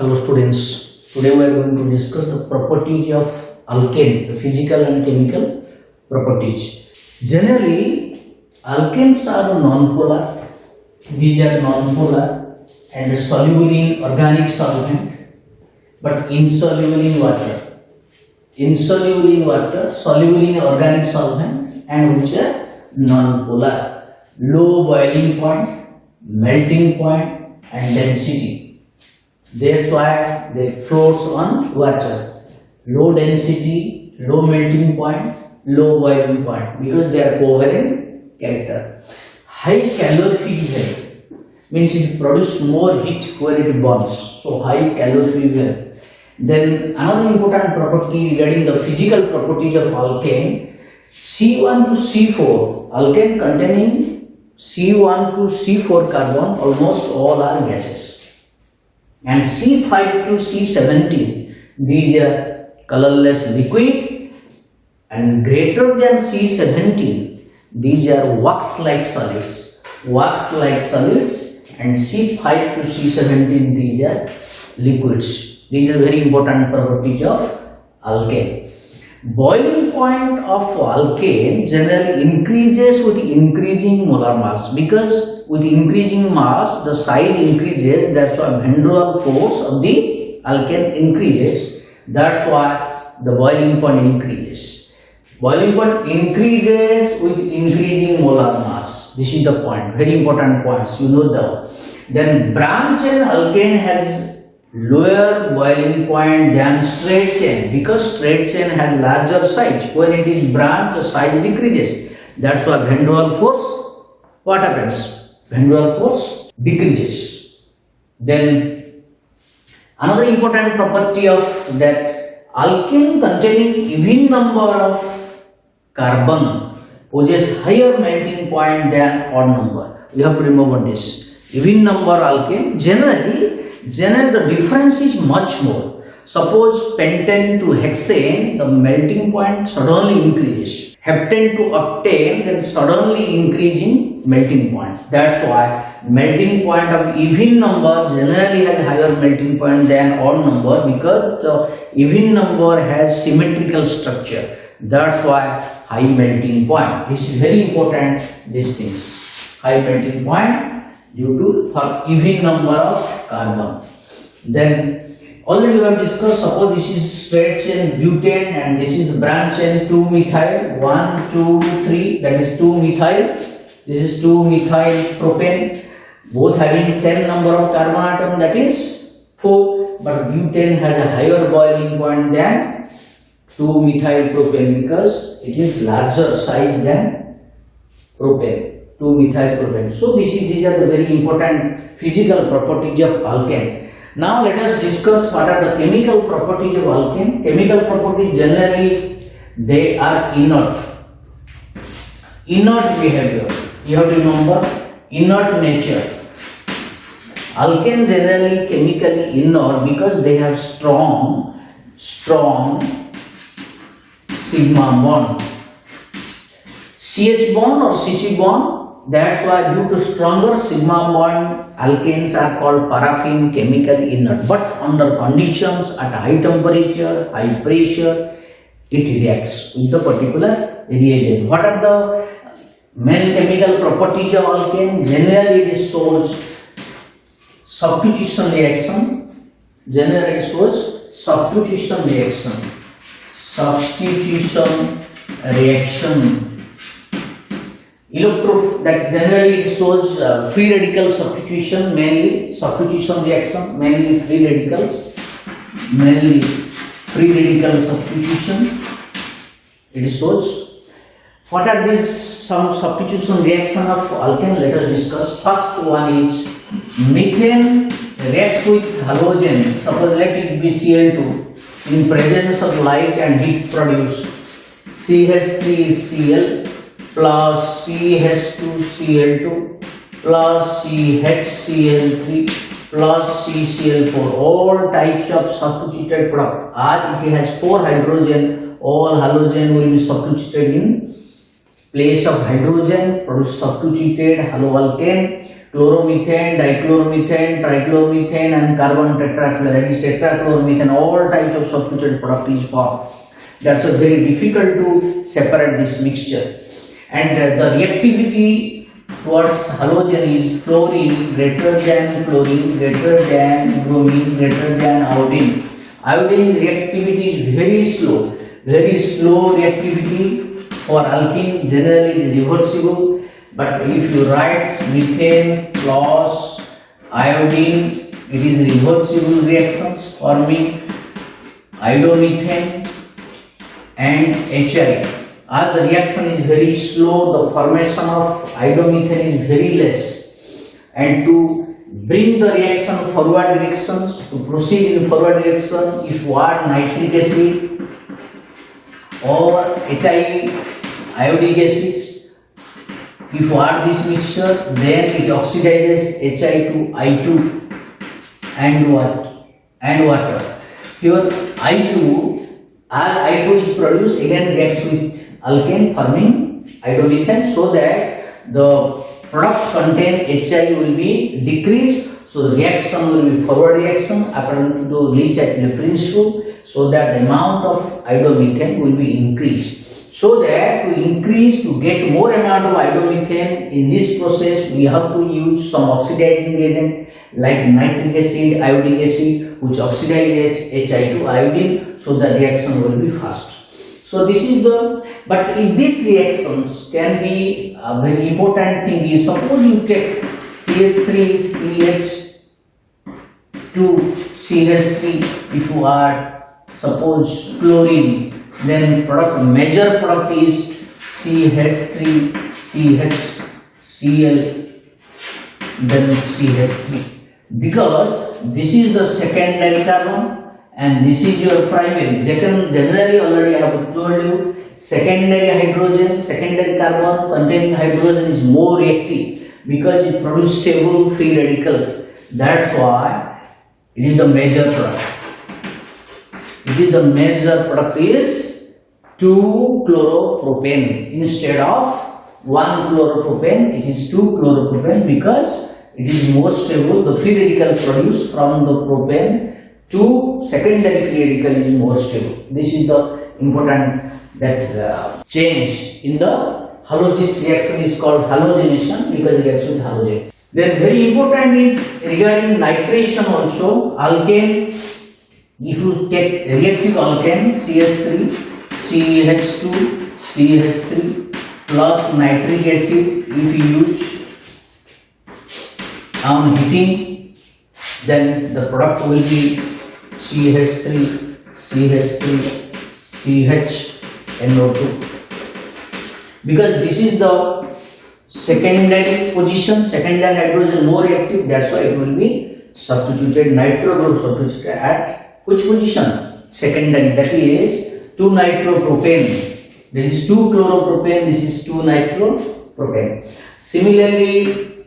Hello students, today we are going to discuss the properties of alkane, the physical and chemical properties. Generally, alkanes are non-polar. These are non-polar and soluble in organic solvent but insoluble in water. Insoluble in water, soluble in organic solvent and which are non-polar. Low boiling point, melting point and density. That's why they floats on water. Low density, low melting point, low boiling point because they are covalent character. High calorific means it produces more heat where it burns. So high calorific. Then another important property regarding the physical properties of alkane, C1 to C4, alkane containing C1 to C4 carbon, almost all are gases. And C5 to C17, these are colorless liquid, and greater than C17, these are wax-like solids. Wax-like solids, and C5 to C17, these are liquids. These are very important properties of alkane. Boiling point of alkane generally increases with increasing molar mass, because with increasing mass the size increases. That's why van der Waals force of the alkane increases. That's why the boiling point increases. Boiling point increases with increasing molar mass. This is the point. Very important points. You know that. Then branch chain alkane has lower boiling point than straight chain, because straight chain has larger size. When it is branch, the size decreases. That's why van der Waals force, what happens? Van der Waals force decreases. Then another important property of that alkane containing even number of carbon possess higher melting point than odd number. We have to remember this. Even number alkane generally the difference is much more. Suppose pentane to hexane, the melting point suddenly increases. Heptane to octane, then suddenly increasing melting point. That's why melting point of even number generally has higher melting point than odd number, because the even number has symmetrical structure. That's why high melting point. This is very important, these things. High melting point due to even number of carbon. Then already we have discussed, suppose this is straight chain butane and this is branch chain 2-methyl, 1, 2, 3, that is 2-methyl. This is 2-methyl propane, both having same number of carbon atom, that is 4, but butane has a higher boiling point than 2-methyl propane because it is larger size than propane. 2-methyl propane. So these are the very important physical properties of alkane. Now let us discuss what are the chemical properties of alkane. Chemical properties generally they are inert. Inert behavior. You have to remember inert nature. Alkane generally chemically inert because they have strong sigma bond. CH bond or CC bond. That's why due to stronger sigma bond, alkanes are called paraffin chemically inert. But under conditions at high temperature, high pressure, it reacts with the particular reagent. What are the main chemical properties of alkane? Generally it shows substitution reaction. Generally it shows substitution reaction. Substitution reaction. That generally it shows free radical substitution, mainly substitution reaction, mainly free radicals, substitution. It shows. What are these some substitution reaction of alkane? Let us discuss. First one is methane reacts with halogen. Suppose let it be Cl2. In presence of light and heat produce CH3Cl plus CH2Cl2 plus CHCl3 plus CCl4, all types of substituted product. As it has 4 hydrogen, all halogen will be substituted in place of hydrogen, produce substituted haloalkane. chloromethane, dichloromethane, trichloromethane and carbon tetrachloride, that is tetrachloromethane, all types of substituted product is formed. That's why very difficult to separate this mixture. And the reactivity towards halogen is fluorine greater than chlorine, greater than bromine, greater than iodine. Iodine reactivity is very slow reactivity. For alkene generally it is reversible, but if you write methane plus iodine, it is reversible reactions forming iodomethane and HI. As the reaction is very slow, the formation of iodomethane is very less, and to bring the reaction forward directions, to proceed in forward direction, if you add nitric acid or HI iodic acids, if you add this mixture, then it oxidizes HI to I2 and water. Here I2, as I2 is produced, again reacts with alkane forming iodomethane, so that the product contain HI will be decreased, so the reaction will be forward reaction according to the Lee-Chapman principle, so that the amount of iodomethane will be increased. So that to get more amount of iodomethane in this process, we have to use some oxidizing agent like nitric acid, iodic acid, which oxidizes HI to iodine, so the reaction will be fast. So this is but in these reactions can be a very important thing is, suppose you take CH3, CH2, CH3, if you add suppose chlorine, then major product is CH3, CHCl, then CH3, because this is the secondary carbon and this is your primary. Generally already I have told you, secondary carbon containing hydrogen is more reactive because it produces stable free radicals. That's why it is the major product. The major product is 2-chloropropane instead of 1-chloropropane. It is 2-chloropropane because it is more stable. The free radical produced from the propane to secondary free radical is more stable. This is the important change in the this reaction is called halogenation because it reacts with halogen. Then very important is regarding nitration also. Alkane, if you take reactive alkane CH3, CH2, CH3 plus nitric acid, if you use on heating, then the product will be CH3, CHNO2. Because this is the secondary position, secondary hydrogen more reactive, that's why it will be substituted, nitro group substituted at which position? Secondary, that is 2-nitropropane. This is 2-chloropropane, this is 2-nitropropane. Similarly,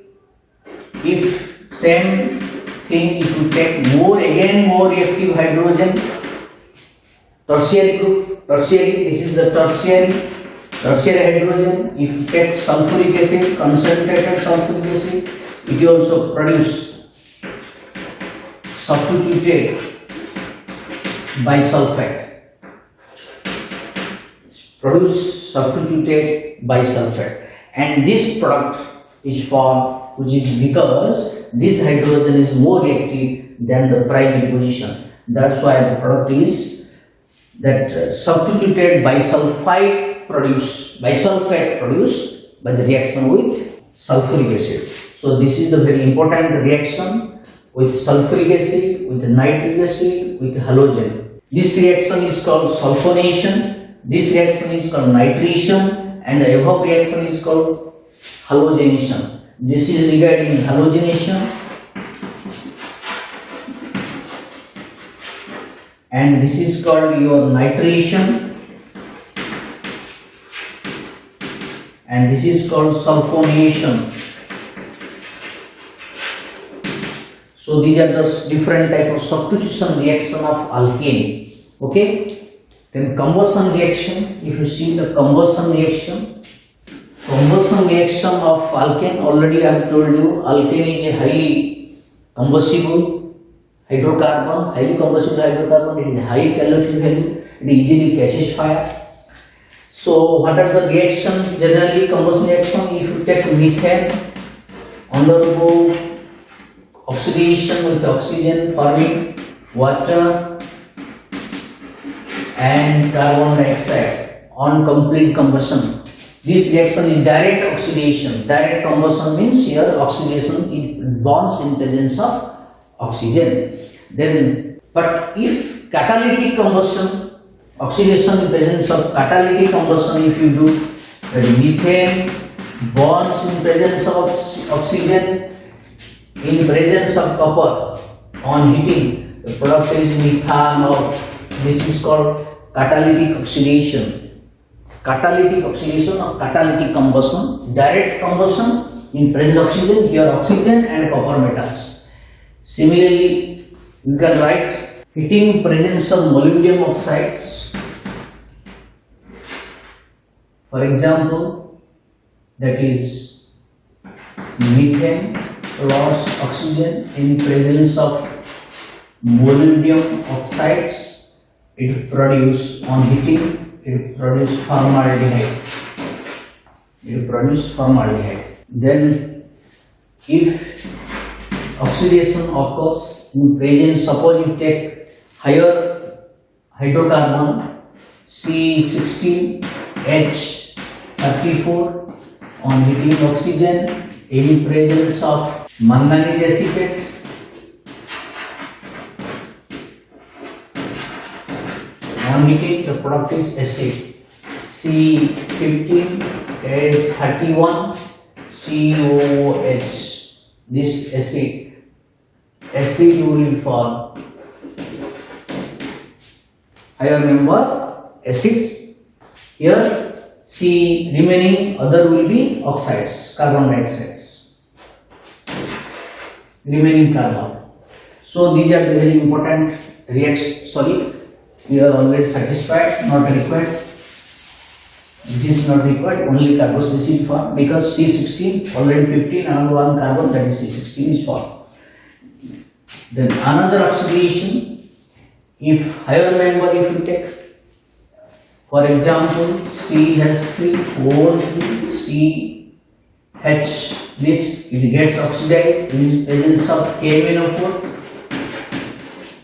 if same thing, if you take more reactive hydrogen, tertiary group, this is the tertiary hydrogen. If you take sulfuric acid, concentrated sulfuric acid, it will also produce substituted bisulfate. And this product is formed, which is because this hydrogen is more reactive than the primary position. That's why the product is that substituted bisulfate produced by the reaction with sulfuric acid. So this is the very important reaction with sulfuric acid, with nitric acid, with halogen. This reaction is called sulfonation, this reaction is called nitration, and the above reaction is called halogenation. This is regarding halogenation, and this is called your nitration, and this is called sulfonation. So these are the different type of substitution reaction of alkane. Okay. Then combustion reaction. If you see the combustion reaction, Combustion reaction of alkane, already I have told you, alkane is a highly combustible hydrocarbon, highly combustible hydrocarbon, it is high calorific value, it easily catches fire. So what are the reactions? Generally combustion reaction, if you take methane, undergo oxidation with oxygen forming water and carbon dioxide on complete combustion. This reaction is direct oxidation. Direct combustion means here oxidation it bonds in presence of oxygen. Then, but if catalytic combustion, oxidation in presence of catalytic combustion, if you do methane bonds in presence of oxygen in presence of copper on heating, the product is methane, or this is called catalytic oxidation. Catalytic oxidation or catalytic combustion, direct combustion in presence of oxygen, here oxygen and copper metals. Similarly, you can write heating presence of molybdenum oxides. For example, that is methane plus oxygen in presence of molybdenum oxides, it produce on heating. It produce formaldehyde. It produce formaldehyde. Then, if oxidation occurs in presence, suppose you take higher hydrocarbon C16H34 on heating oxygen in presence of manganese acetate. On heating, the product is acid. C15H31 COOH. This acid will form higher member acids. Here C remaining other will be oxides, carbon dioxides. Remaining carbon. So these are the very important reactions. Sorry. We are already satisfied, not required. This is not required, only carbon acid form, because C16 already 15 another one carbon, that is C16 is formed. Then another oxidation, if higher member if you take, for example CH3 4CH, this it gets oxidized in presence of KMnO4,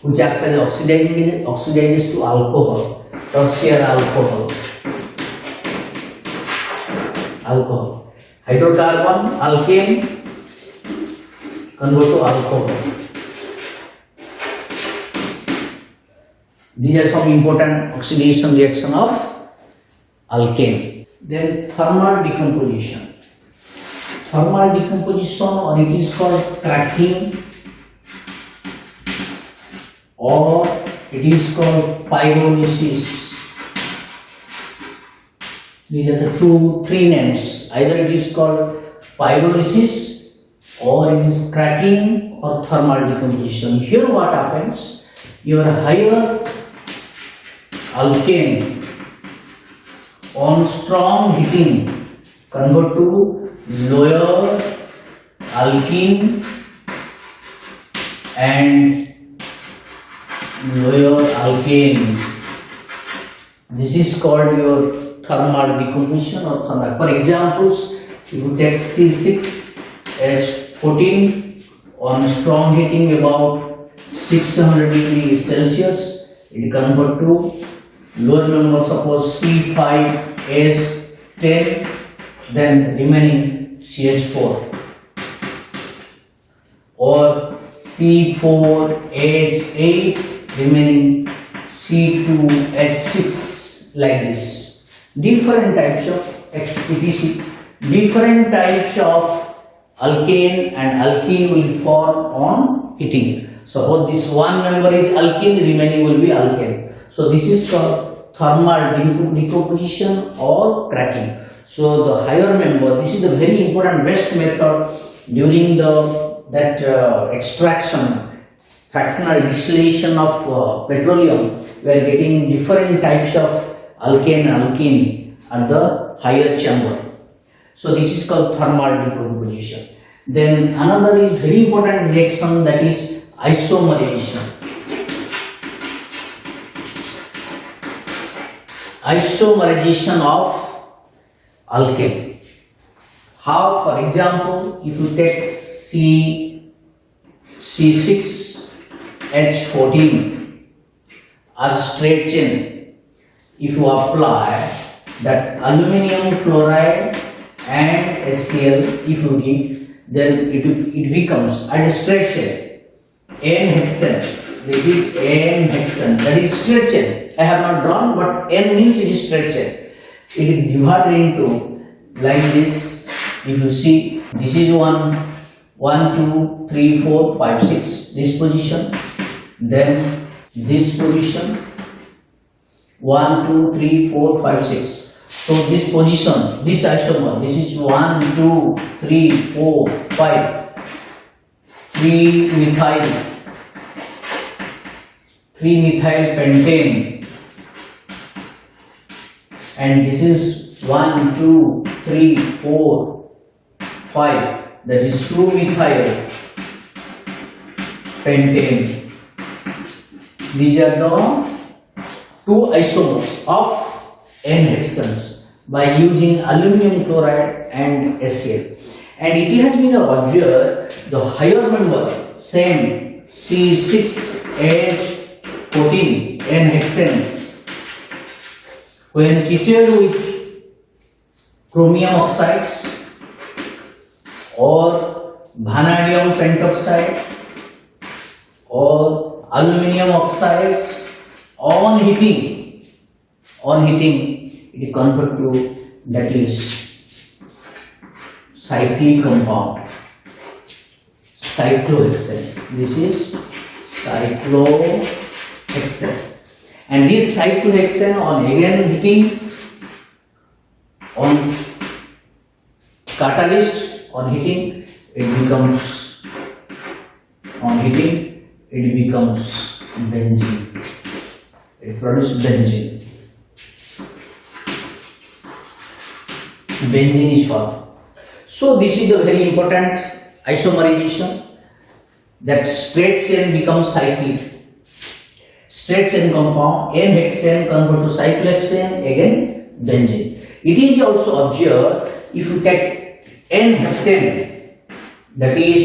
which acts as oxidizes to alcohol, tertiary alcohol. Hydrocarbon, alkane, convert to alcohol. These are some important oxidation reaction of alkane. Then thermal decomposition. Thermal decomposition, or it is called cracking, or it is called pyrolysis. These are the three names. Either it is called pyrolysis, or it is cracking, or thermal decomposition. Here what happens? Your higher alkane on strong heating convert to lower alkene and lower alkane. This is called your thermal decomposition or thermal. For examples, you take C6H14 on strong heating about 600 degrees Celsius, it convert to lower member, suppose C5H10, then remaining CH4, or C4H8 remaining C2H6, like this. Different types of etc. Different types of alkane and alkene will form on heating. Suppose this one member is alkene, remaining will be alkane. So this is called thermal decomposition or cracking. So the higher member, this is the very important best method during extraction, fractional distillation of petroleum. We are getting different types of alkane and alkene at the higher chamber. So this is called thermal decomposition. Then another is very important reaction, that is isomerization. Isomerization of alkane. How? For example, if you take C6H14 as straight chain, if you apply that aluminium chloride and HCl, if you give, then it becomes a straight chain, N-hexane. They give N-hexane, that is straight chain. I have not drawn, but N means it is straight chain. It is divided into like this. If you see, this is 1, 2, 3, 4, 5, 6, this position, then this position, 1, 2, 3, 4, 5, 6. So this position, this isomer, this is 1, 2, 3, 4, 5, 3 methyl pentane, and this is 1, 2, 3, 4, 5, that is 2 methyl pentane. These are the two isomers of N-hexanes by using aluminum chloride and HCl. And it has been observed the higher number, same C6H14 N-hexane, when treated with chromium oxides or vanadium pentoxide or aluminum oxides, on heating it convert to, that is cyclic compound, cyclohexane. This is cyclohexane, and this cyclohexane on again heating, on catalyst, on heating, it becomes, on heating it becomes benzene. It produces benzene. Benzene is formed. So this is the very important isomerization, that straight chain becomes cyclic. Straight chain compound, N-hexane convert to cyclohexane, again benzene. It is also observed if you take N-heptane, that is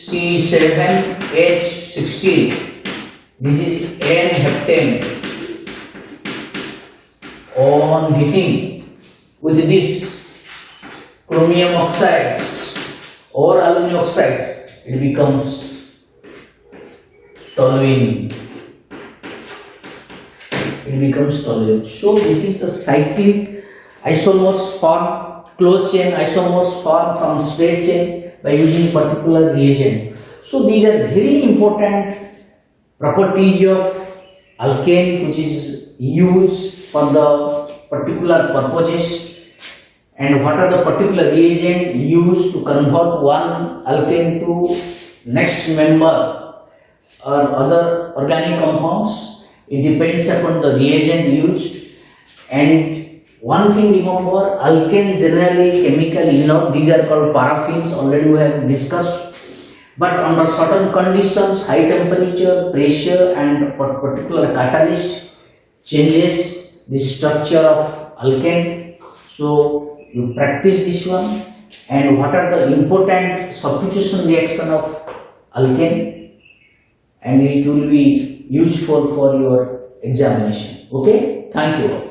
C7H16, this is N-heptane, on heating with this chromium oxides or aluminum oxides, it becomes toluene. It becomes toluene. So this is the cyclic isomers formed, closed chain isomers formed from straight chain by using particular reagent. So these are very important properties of alkane, which is used for the particular purposes, and what are the particular reagent used to convert one alkane to next member or other organic compounds. It depends upon the reagent used. And one thing remember, alkane generally chemical inert, these are called paraffins, already we have discussed. But under certain conditions, high temperature, pressure and particular catalyst changes the structure of alkane. So you practice this one, and what are the important substitution reaction of alkane, and it will be useful for your examination. Okay, thank you all.